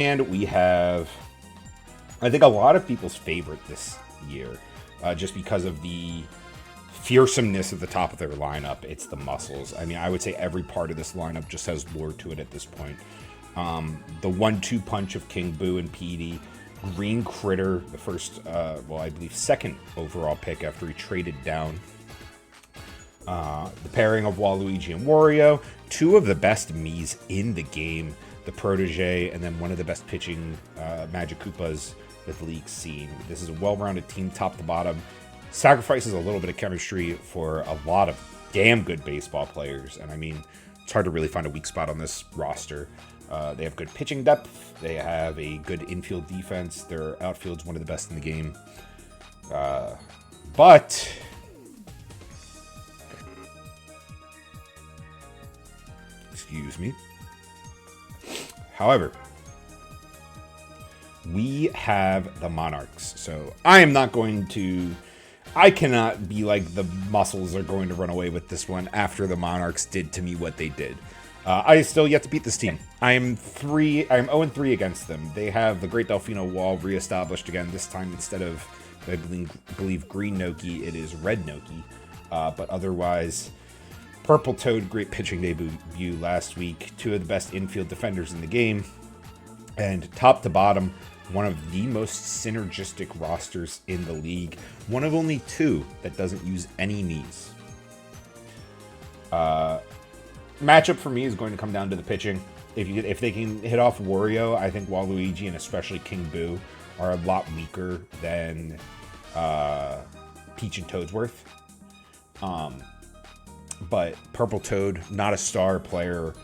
And we have, I think, a lot of people's favorite this year, just because of the fearsomeness at the top of their lineup. It's the Muscles. I mean, I would say every part of this lineup just has lore to it at this point. The 1-2 punch of King Boo and Petey, Green Critter, the first, I believe second overall pick after he traded down. The pairing of Waluigi and Wario, two of the best Miis in the game, the Protege, and then one of the best pitching Magic Koopas that the league's seen. This is a well-rounded team, top to bottom. Sacrifices a little bit of chemistry for a lot of damn good baseball players. And I mean, it's hard to really find a weak spot on this roster. They have good pitching depth. They have a good infield defense. Their outfield's one of the best in the game. But excuse me. However, we have the Monarchs. So I am not going to... I cannot be like the Muscles are going to run away with this one after the Monarchs did to me what they did. I still yet to beat this team. I'm 0-3 against them. They have the Great Delfino Wall reestablished again. This time, instead of, I believe, Green Noki, it is Red Noki. But otherwise, Purple Toad, great pitching debut last week. Two of the best infield defenders in the game. And top to bottom, one of the most synergistic rosters in the league. One of only two that doesn't use any knees. Matchup for me is going to come down to the pitching. If they can hit off Wario, I think Waluigi and especially King Boo are a lot weaker than Peach and Toadsworth. But Purple Toad, not a star player.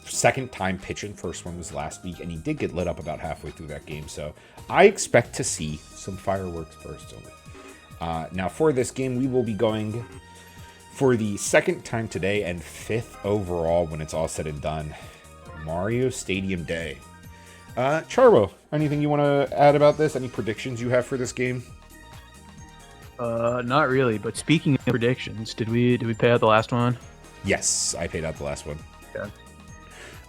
Second time pitching. First one was last week, and he did get lit up about halfway through that game. So I expect to see some fireworks personally. Now for this game, we will be going for the second time today and fifth overall when it's all said and done. Mario Stadium Day. Charbo, anything you want to add about this? Any predictions you have for this game? Not really. But speaking of predictions, did we pay out the last one? Yes, I paid out the last one. Okay.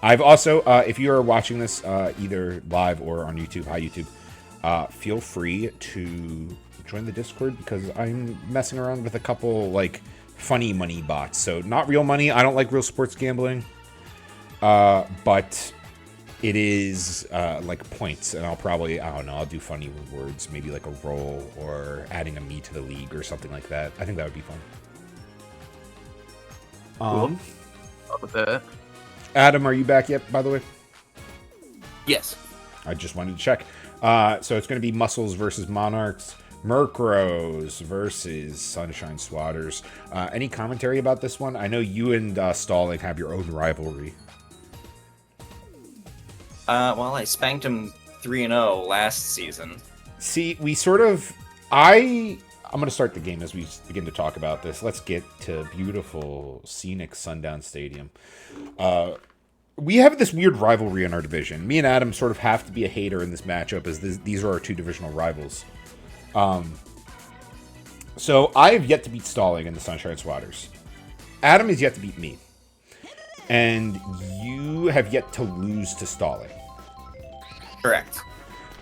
I've also, if you are watching this either live or on YouTube, hi YouTube, feel free to join the Discord because I'm messing around with a couple like funny money bots. So not real money. I don't like real sports gambling, but it is like points, and I'll probably, I don't know, I'll do funny rewards, maybe like a roll or adding a me to the league or something like that. I think that would be fun. Cool. Up with that. Adam, are you back yet, by the way? Yes. I just wanted to check. So it's going to be Muscles versus Monarchs, Murkrows versus Sunshine Swatters. Any commentary about this one? I know you and Stalling have your own rivalry. Well, I spanked him 3-0 last season. See, we sort of... I'm going to start the game as we begin to talk about this. Let's get to beautiful, scenic Sundown Stadium. We have this weird rivalry in our division. Me and Adam sort of have to be a hater in this matchup as these are our two divisional rivals. So I have yet to beat Stalling in the Sunshine Swatters. Adam has yet to beat me. And you have yet to lose to Stalling. Correct.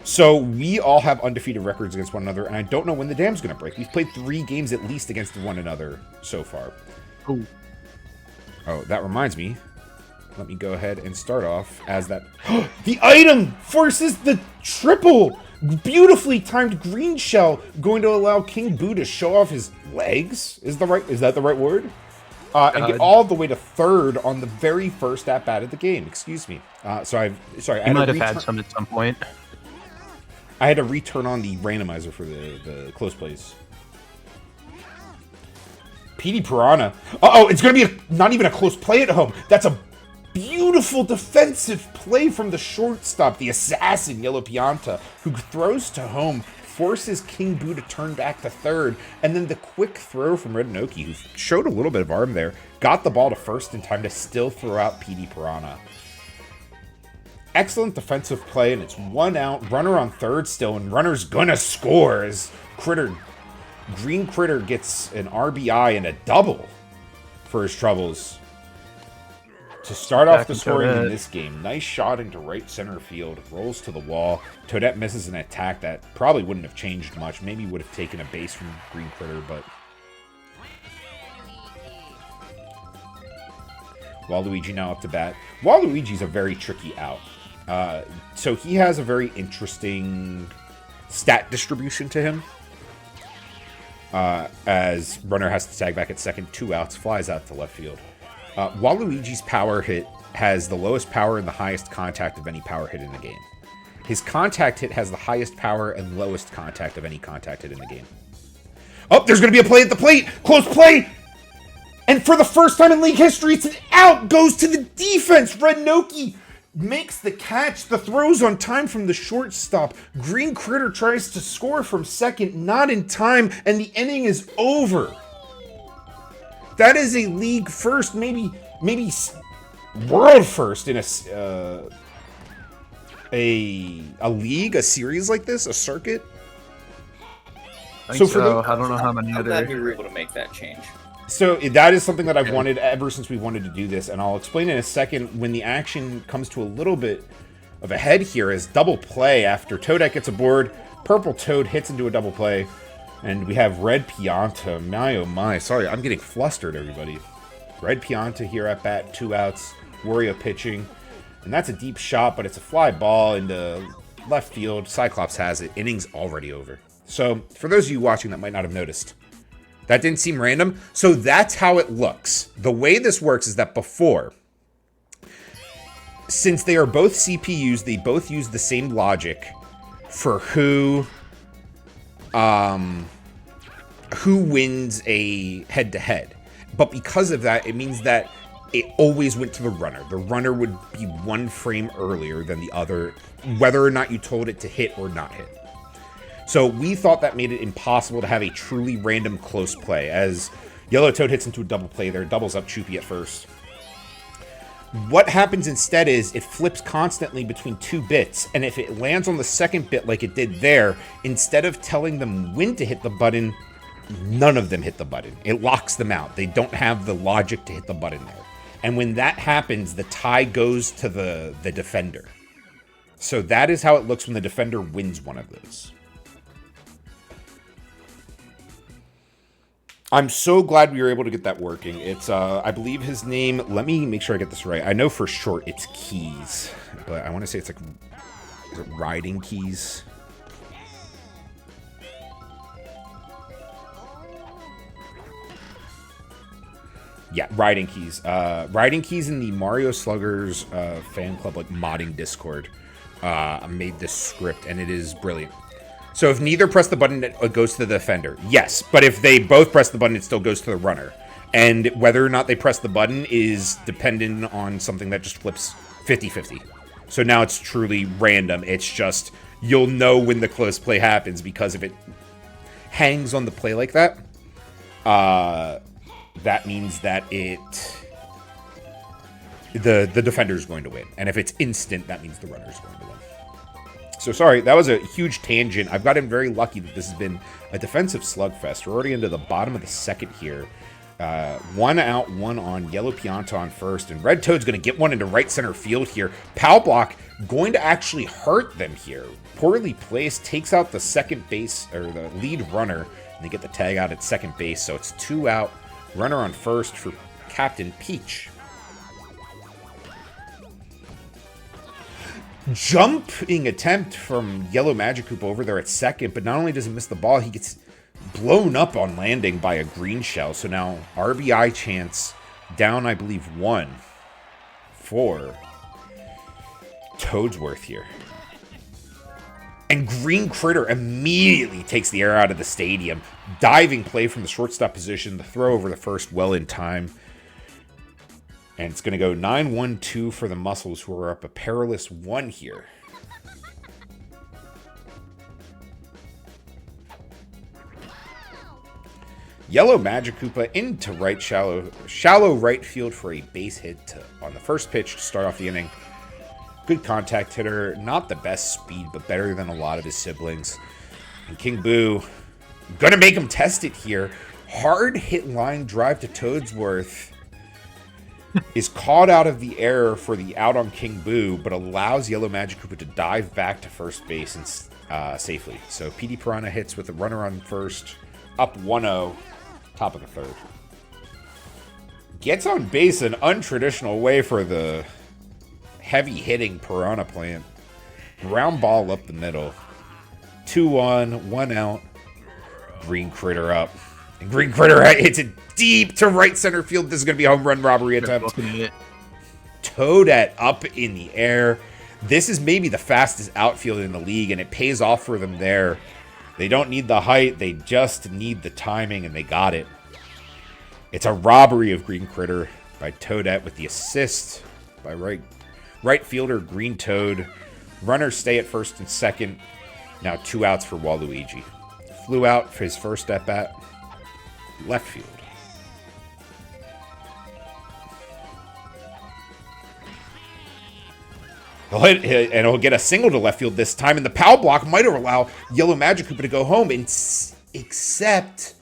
So we all have undefeated records against one another, and I don't know when the dam's going to break. We've played 3 games at least against one another so far. Ooh. Oh, that reminds me. Let me go ahead and start off as that. The item forces the triple! Beautifully timed green shell going to allow King Boo to show off his legs. Is that the right word? And get all the way to third on the very first at bat of the game. Excuse me. I might have had some at some point. I had to return on the randomizer for the close plays. PD Piranha. Uh-oh, it's going to be not even a close play at home. That's a beautiful defensive play from the shortstop, the assassin, Yellow Pianta, who throws to home, forces King Boo to turn back to third, and then the quick throw from Red Noki, who showed a little bit of arm there, got the ball to first in time to still throw out PD Piranha. Excellent defensive play, and it's 1 out, runner on third still, and runner's gonna score as Green Critter gets an RBI and a double for his troubles. To start off the Attacking scoring in Toadette. this game, nice shot into right center field, rolls to the wall. Toadette misses an attack that probably wouldn't have changed much. Maybe would have taken a base from Green Critter, but... Waluigi now up to bat. Waluigi's a very tricky out. So he has a very interesting stat distribution to him. As runner has to tag back at second, 2 outs, flies out to left field. Waluigi's power hit has the lowest power and the highest contact of any power hit in the game. His contact hit has the highest power and lowest contact of any contact hit in the game. Oh, there's going to be a play at the plate! Close play! And for the first time in league history, it's an out! Goes to the defense! Red Noki makes the catch. The throw's on time from the shortstop. Green Critter tries to score from second, not in time, and the inning is over. That is a league first, maybe world first in a league, a series like this, a circuit. I think so. I don't know how many I'm glad other. we were able to make that change. So that is something that I've wanted ever since we wanted to do this, and I'll explain in a second when the action comes to a little bit of a head here as double play after Toadette gets aboard. Purple Toad hits into a double play. And we have Red Pianta. My, oh my. Sorry, I'm getting flustered, everybody. Red Pianta here at bat. 2 outs. Wario pitching. And that's a deep shot, but it's a fly ball into left field. Cyclops has it. Inning's already over. So, for those of you watching that might not have noticed, that didn't seem random. So, that's how it looks. The way this works is that before, since they are both CPUs, they both use the same logic for who wins a head-to-head. But because of that, it means that it always went to the runner. The runner would be 1 frame earlier than the other, whether or not you told it to hit or not hit. So we thought that made it impossible to have a truly random close play, as Yellow Toad hits into a double play there, doubles up Choopy at first. What happens instead is it flips constantly between 2 bits, and if it lands on the second bit like it did there, instead of telling them when to hit the button, none of them hit the button. It locks them out. They don't have the logic to hit the button there. And when that happens, the tie goes to the defender. So that is how it looks when the defender wins one of those. I'm so glad we were able to get that working. It's, I believe his name, let me make sure I get this right. I know for short it's Keys, but I want to say it's like, is it Riding Keys? Yeah, Riding Keys. Riding Keys in the Mario Sluggers fan club, like, modding Discord, made this script, and it is brilliant. So if neither press the button, it goes to the defender. Yes, but if they both press the button, it still goes to the runner. And whether or not they press the button is dependent on something that just flips 50-50. So now it's truly random. It's just, you'll know when the close play happens, because if it hangs on the play like that, that means that the defender is going to win. And if it's instant, that means the runner is going to win. So sorry, that was a huge tangent. I've gotten very lucky that this has been a defensive slugfest. We're already into the bottom of the second here. 1 out, 1 on. Yellow Pianta on first. And Red Toad's going to get one into right center field here. Pow block going to actually hurt them here. Poorly placed. Takes out the second base, or the lead runner. And they get the tag out at second base. So it's 2 out. Runner on first for Captain Peach. Jumping attempt from Yellow Magikarp over there at second, but not only does he miss the ball, he gets blown up on landing by a green shell. So now RBI chance down, I believe, 1 for Toadsworth here. And Green Critter immediately takes the air out of the stadium. Diving play from the shortstop position. The throw over the first well in time. And it's going to go 9-1-2 for the Muscles, who are up a perilous 1 here. Yellow Magikarp into right shallow right field for a base hit on the first pitch to start off the inning. Good contact hitter. Not the best speed, but better than a lot of his siblings. And King Boo, going to make him test it here. Hard hit line drive to Toadsworth. is called out of the air for the out on King Boo, but allows Yellow Magikoopa to dive back to first base and safely. So PD Piranha hits with a runner on first, up 1-0, top of the third. Gets on base an untraditional way for the heavy-hitting Piranha plant. Ground ball up the middle. 2-1, 1 out. Green Critter up. And Green Critter hits it deep to right center field. This is going to be a home run robbery attempt. Toadette up in the air. This is maybe the fastest outfield in the league, and it pays off for them there. They don't need the height. They just need the timing, and they got it. It's a robbery of Green Critter by Toadette with the assist by right fielder Green Toad. Runners stay at first and second. Now 2 outs for Waluigi. Flew out for his first at-bat. Left field. He'll hit, and he'll get a single to left field this time, and the power block might allow Yellow Magikoopa to go home, except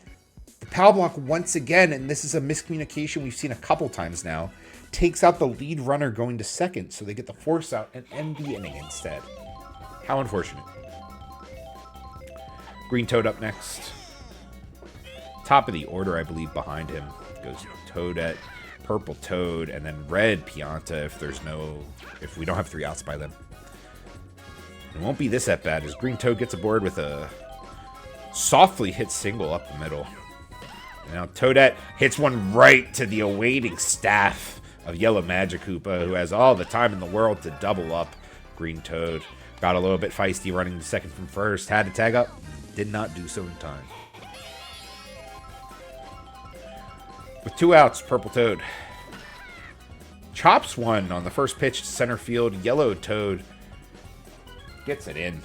the power block once again, and this is a miscommunication we've seen a couple times now, takes out the lead runner going to second, so they get the force out and end the inning instead. How unfortunate. Green Toad up next. Top of the order, I believe, behind him goes Toadette, Purple Toad, and then Red Pianta if we don't have 3 outs by then. It won't be this at bat as Green Toad gets aboard with a softly hit single up the middle. Now Toadette hits one right to the awaiting staff of Yellow Magikoopa, who has all the time in the world to double up. Green Toad got a little bit feisty running to second from first, had to tag up, did not do so in time. With 2 outs, Purple Toad chops one on the first pitch to center field. Yellow Toad gets it in.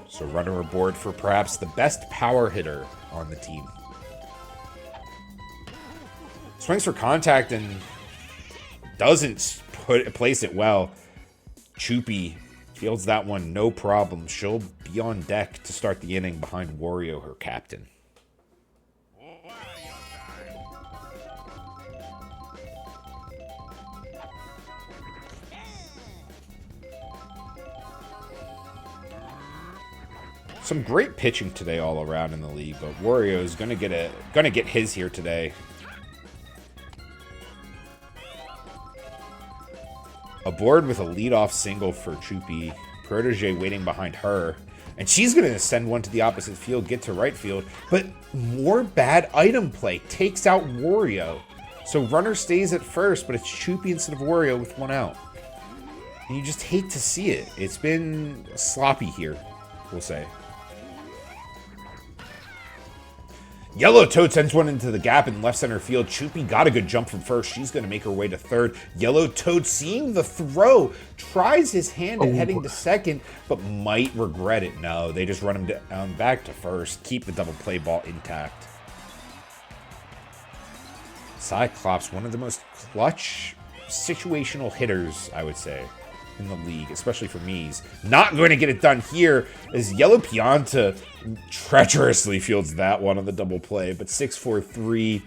So runner aboard for perhaps the best power hitter on the team. Swings for contact and doesn't place it well. Choopy fields that one no problem. She'll be on deck to start the inning behind Wario, her captain. Some great pitching today all around in the league, but Wario is gonna get his here today. Aboard with a leadoff single for Choopy. Protege waiting behind her. And she's going to send one to the opposite field, get to right field. But more bad item play takes out Wario. So runner stays at first, but it's Choopy instead of Wario with 1 out. And you just hate to see it. It's been sloppy here, we'll say. Yellow Toad sends one into the gap in left center field. Choopy got a good jump from first. She's going to make her way to third. Yellow Toad, seeing the throw, tries his hand at heading to second, but might regret it. No, they just run him down back to first. Keep the double play ball intact. Cyclops, one of the most clutch situational hitters, I would say, in the league, especially for Mies. Not going to get it done here as Yellow Pianta treacherously fields that one on the double play, but 6-4-3,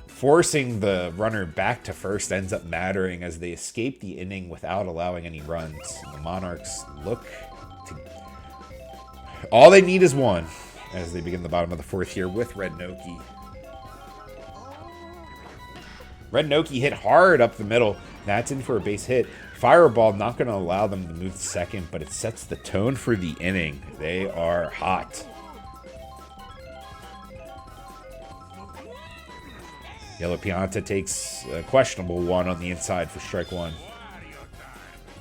forcing the runner back to first ends up mattering as they escape the inning without allowing any runs. The Monarchs look to... all they need is one as they begin the bottom of the fourth here with Red Noki. Red Noki hit hard up the middle. That's in for a base hit. Fireball not going to allow them to move to second, but it sets the tone for the inning. They are hot. Yellow Pianta takes a questionable one on the inside for strike one.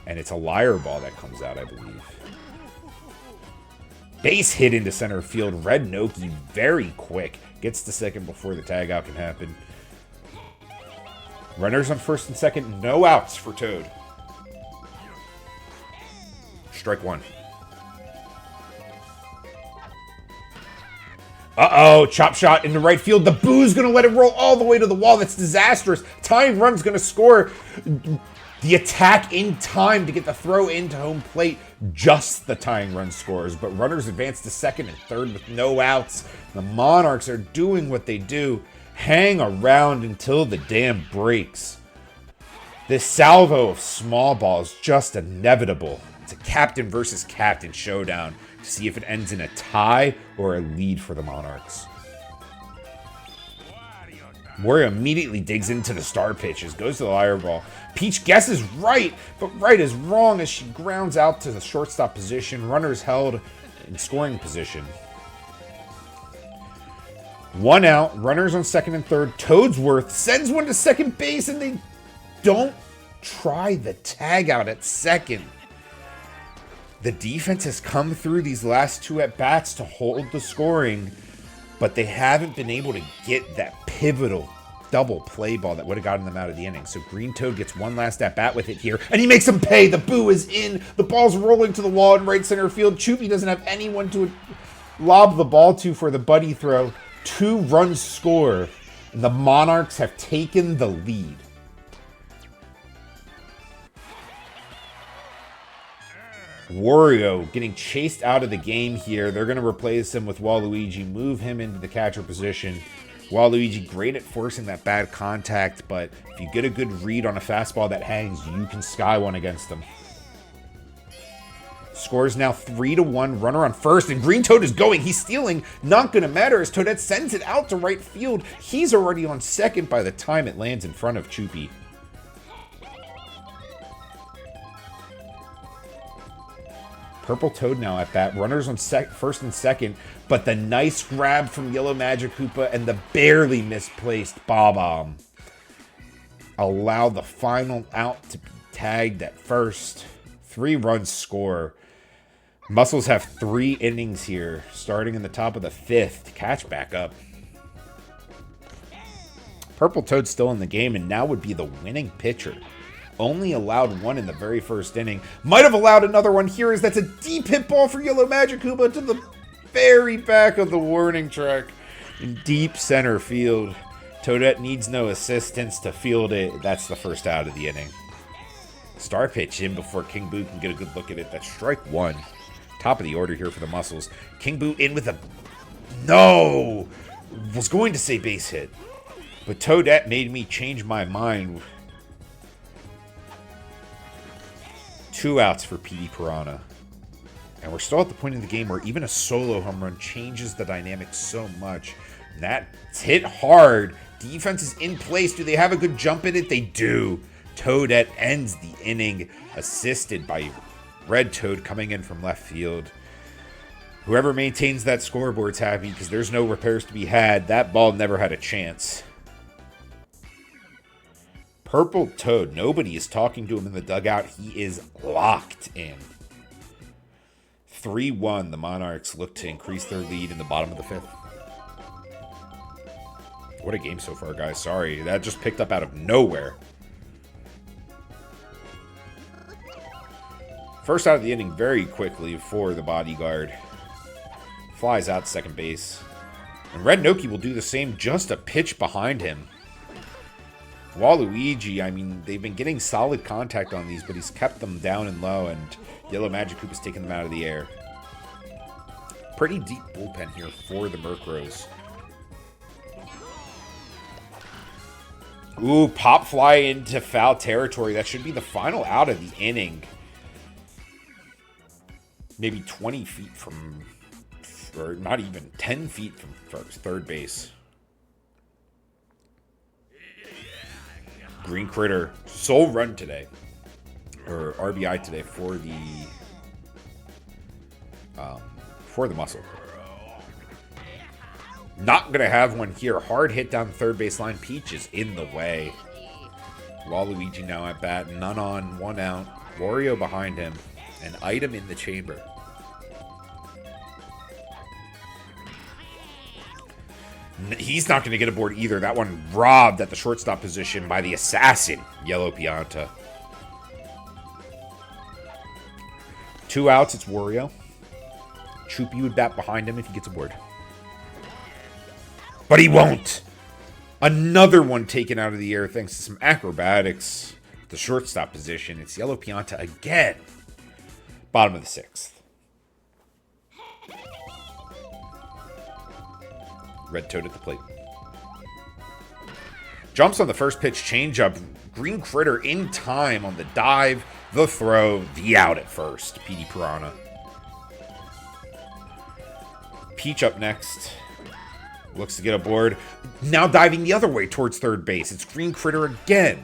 And it's a liar ball that comes out, I believe. Base hit into center field. Red Noki very quick. Gets to second before the tag out can happen. Runners on first and second. No outs for Toad. Strike one. Uh-oh, chop shot into right field. The Boo's going to let it roll all the way to the wall. That's disastrous. Tying run's going to score. The attack in time to get the throw into home plate. Just the tying run scores, but runners advance to second and third with no outs. The Monarchs are doing what they do. hang around until the dam breaks. This salvo of small ball is just inevitable. It's a captain versus captain showdown to see if it ends in a tie or a lead for the Monarchs. Wario immediately digs into the star pitches, goes to the lyre ball. Peach guesses right, but right is wrong as she grounds out to the shortstop position. Runners held in scoring position. 1 out, runners on second and third. Toadsworth sends one to second base, and they don't try the tag out at second. The defense has come through these last 2 at-bats to hold the scoring, but they haven't been able to get that pivotal double play ball that would have gotten them out of the inning. So Green Toad gets one last at-bat with it here, and he makes them pay. The boo is in. The ball's rolling to the wall in right center field. Choopy doesn't have anyone to lob the ball to for the buddy throw. 2 runs score, and the Monarchs have taken the lead. Wario getting chased out of the game here. They're going to replace him with Waluigi, move him into the catcher position. Waluigi, great at forcing that bad contact, but if you get a good read on a fastball that hangs, you can sky one against them. Score is now 3-1. Runner on first, and Green Toad is going. He's stealing. Not going to matter as Toadette sends it out to right field. He's already on second by the time it lands in front of Choopy. Purple Toad now at bat. Runners on first and second, but the nice grab from Yellow Magic Koopa and the barely misplaced Bob-omb allow the final out to be tagged at first. 3 runs score. Muscles have 3 innings here, starting in the top of the 5th to catch back up. Purple Toad still in the game and now would be the winning pitcher. Only allowed 1 in the very first inning. Might have allowed another one here as that's a deep hit ball for Yellow Magic Koopa to the very back of the warning track in deep center field. Toadette needs no assistance to field it. That's the first out of the inning. Star pitch in before King Boo can get a good look at it. That's strike 1. Top of the order here for the Muscles. King Boo in with a... No! Was going to say base hit. But Toadette made me change my mind. 2 outs for Petey Piranha. And we're still at the point in the game where even a solo home run changes the dynamic so much. And that's hit hard. Defense is in place. Do they have a good jump in it? They do. Toadette ends the inning, assisted by Red Toad coming in from left field. Whoever maintains that scoreboard's happy because there's no repairs to be had. That ball never had a chance. Purple Toad, nobody is talking to him in the dugout. He is locked in. 3-1, the Monarchs look to increase their lead in the bottom of the 5th. What a game so far, guys. Sorry, that just picked up out of nowhere. First out of the inning very quickly for the bodyguard. Flies out second base. And Red Noki will do the same, just a pitch behind him. Waluigi, I mean, they've been getting solid contact on these, but he's kept them down and low, and Yellow Magic Koopa's taking them out of the air. Pretty deep bullpen here for the Murkrows. Ooh, pop fly into foul territory. That should be the final out of the inning. Maybe 20 feet from, or not even 10 feet from first, third base. Green Critter, sole run today, or RBI today for the Muscle. Not going to have one here. Hard hit down the third base line. Peach is in the way. Waluigi now at bat. None on, 1 out. Wario behind him. An item in the chamber. He's not going to get aboard either. That one robbed at the shortstop position by the assassin, Yellow Pianta. 2 outs, it's Wario. Choopy would bat behind him if he gets aboard. But he won't! Another one taken out of the air thanks to some acrobatics. The shortstop position, it's Yellow Pianta again. Bottom of the 6th. Red Toad at the plate. Jumps on the first pitch changeup. Green Critter in time on the dive, the throw, the out at first. PD Piranha. Peach up next. Looks to get aboard. Now diving the other way towards third base. It's Green Critter again.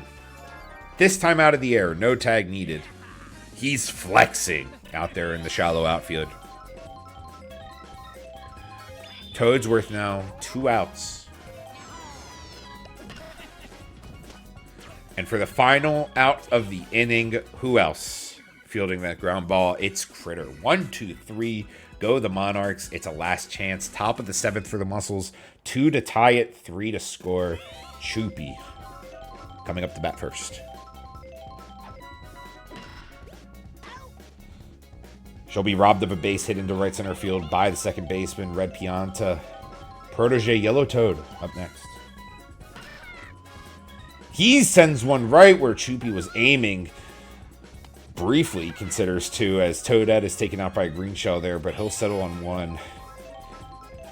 This time out of the air. No tag needed. He's flexing out there in the shallow outfield. Toadsworth now 2 outs. And for the final out of the inning, who else fielding that ground ball? It's Critter. 1, 2, 3. Go the Monarchs. It's a last chance. Top of the 7th for the Muscles. 2 to tie it. 3 to score. Choopy coming up to bat first. She'll be robbed of a base hit into right center field by the second baseman, Red Pianta. Protege Yellow Toad up next. He sends one right where Choopy was aiming. Briefly considers 2 as Toadette is taken out by a green shell there, but he'll settle on 1.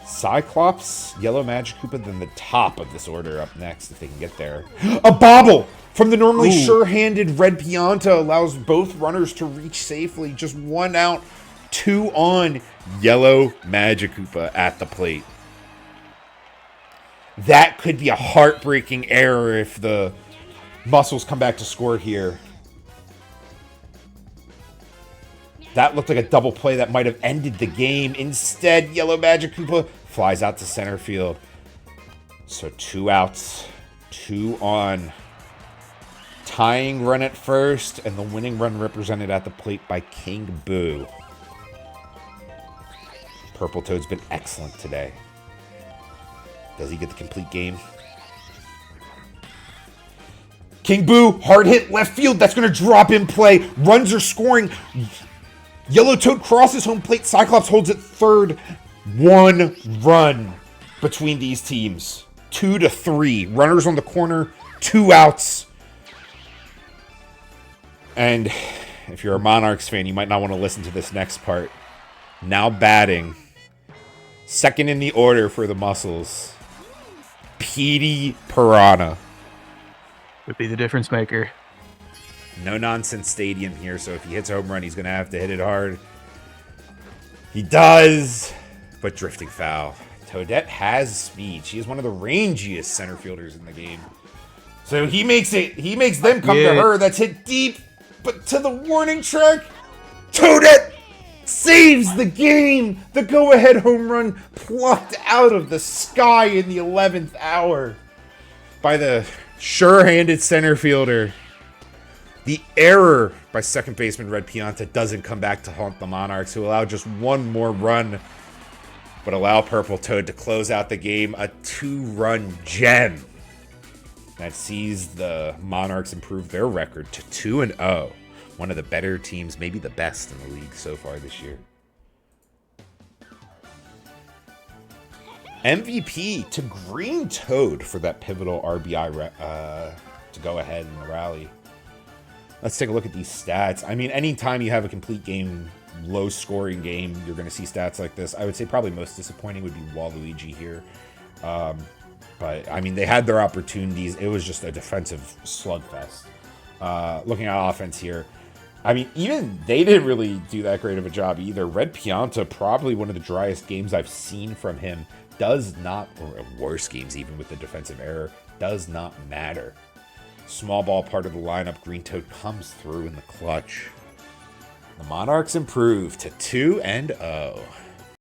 Cyclops, Yellow Magikoopa, then the top of this order up next if they can get there. A bobble from the normally sure-handed Red Pianta allows both runners to reach safely. Just 1 out, 2 on. Yellow Magikoopa at the plate. That could be a heartbreaking error if the Muscles come back to score here. That looked like a double play that might have ended the game. Instead, Yellow Magikoopa flies out to center field. So 2 outs, 2 on. Tying run at first, and the winning run represented at the plate by King Boo. Purple Toad's been excellent today. Does he get the complete game? King Boo, hard hit left field. That's going to drop in play. Runs are scoring. Yellow Toad crosses home plate. Cyclops holds it third. 1 run between these teams. 2 to 3. Runners on the corner. 2 outs. And if you're a Monarchs fan, you might not want to listen to this next part. Now batting. Second in the order for the Muscles. PD Piranha. Would be the difference maker. No nonsense stadium here, so if he hits a home run, he's going to have to hit it hard. He does, but drifting foul. Toadette has speed. She is one of the rangiest center fielders in the game. So he makes them come to her. That's hit deep, but to the warning track. Toadette saves the game. The go-ahead home run plucked out of the sky in the 11th hour by the sure-handed center fielder. The error by second baseman Red Pianta doesn't come back to haunt the Monarchs, who allow just 1 more run, but allow Purple Toad to close out the game. A 2-run gem that sees the Monarchs improve their record to 2-0. One of the better teams, maybe the best in the league so far this year. MVP to Green Toad for that pivotal RBI to go ahead in the rally. Let's take a look at these stats. I mean, anytime you have a complete game, low-scoring game, you're going to see stats like this. I would say probably most disappointing would be Waluigi here. But, I mean, they had their opportunities. It was just a defensive slugfest. Looking at offense here, I mean, even they didn't really do that great of a job either. Red Pianta, probably one of the driest games I've seen from him, does not, or worse games even with the defensive error, does not matter. Small ball part of the lineup, Green Toad comes through in the clutch. The Monarchs improve to 2-0.